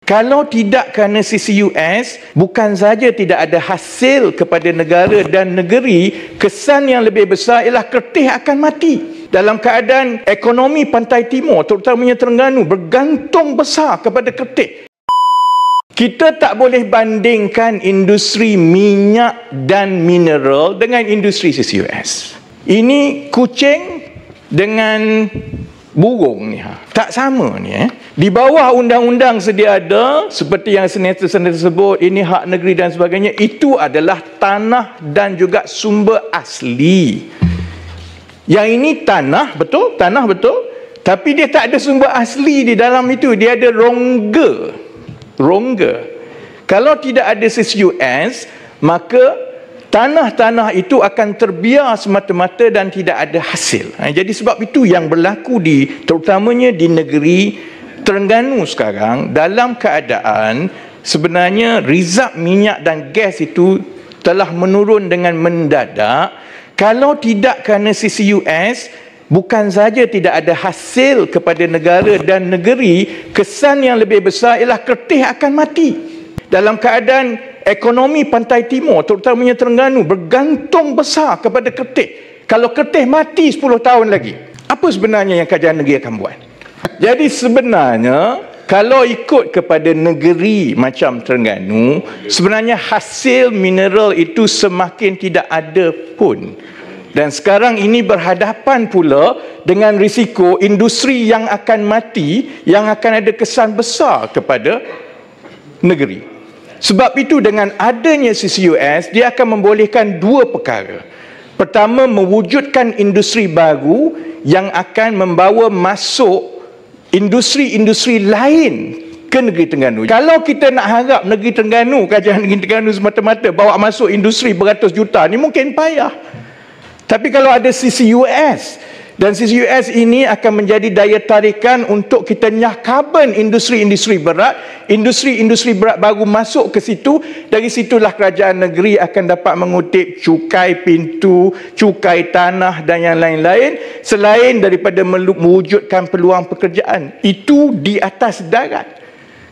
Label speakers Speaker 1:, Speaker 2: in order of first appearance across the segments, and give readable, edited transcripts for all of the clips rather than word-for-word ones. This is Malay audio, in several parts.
Speaker 1: Kalau tidak kerana CCUS, bukan saja tidak ada hasil kepada negara dan negeri, kesan yang lebih besar ialah Kertih akan mati. Dalam keadaan ekonomi Pantai Timur, terutamanya Terengganu, bergantung besar kepada Kertih. Kita tak boleh bandingkan industri minyak dan mineral dengan industri CCUS. Ini kucing dengan burung ni. Tak sama ni. Di bawah undang-undang sedia ada, seperti yang senator sebut, ini hak negeri dan sebagainya, itu adalah tanah dan juga sumber asli. Yang ini tanah betul, tapi dia tak ada sumber asli di dalam itu, dia ada rongga. Kalau tidak ada CCUS, maka tanah-tanah itu akan terbiar semata-mata dan tidak ada hasil. Jadi sebab itu yang berlaku terutamanya di negeri Terengganu sekarang, dalam keadaan sebenarnya rizab minyak dan gas itu telah menurun dengan mendadak. Kalau tidak kerana CCUS, bukan saja tidak ada hasil kepada negara dan negeri, kesan yang lebih besar ialah Kertih akan mati. Dalam keadaan ekonomi Pantai Timur, terutamanya Terengganu, bergantung besar kepada Kertih. Kalau Kertih mati 10 tahun lagi, apa sebenarnya yang kerajaan negeri akan buat? Jadi sebenarnya, kalau ikut kepada negeri macam Terengganu, sebenarnya hasil mineral itu semakin tidak ada pun. Dan sekarang ini berhadapan pula dengan risiko industri yang akan mati, yang akan ada kesan besar kepada negeri. Sebab itu dengan adanya CCUS, dia akan membolehkan dua perkara. Pertama, mewujudkan industri baru yang akan membawa masuk industri-industri lain ke negeri Terengganu. Kalau kita nak harap negeri Terengganu, kerajaan negeri Terengganu semata-mata bawa masuk industri beratus juta, ni mungkin payah. Tapi kalau ada CCUS, dan CCUS ini akan menjadi daya tarikan untuk kita nyahkaban industri-industri berat baru masuk ke situ. Dari situlah kerajaan negeri akan dapat mengutip cukai pintu, cukai tanah dan yang lain-lain, selain daripada mewujudkan peluang pekerjaan. Itu di atas darat.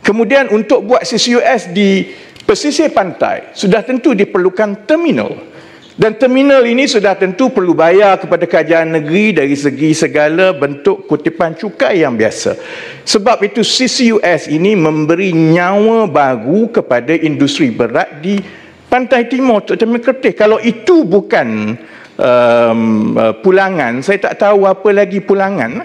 Speaker 1: Kemudian untuk buat CCUS di pesisir pantai, sudah tentu diperlukan terminal. Dan terminal ini sudah tentu perlu bayar kepada kerajaan negeri dari segi segala bentuk kutipan cukai yang biasa. Sebab itu CCUS ini memberi nyawa baru kepada industri berat di Pantai Timur, terutama Kertih. Kalau itu bukan pulangan, saya tak tahu apa lagi pulangan.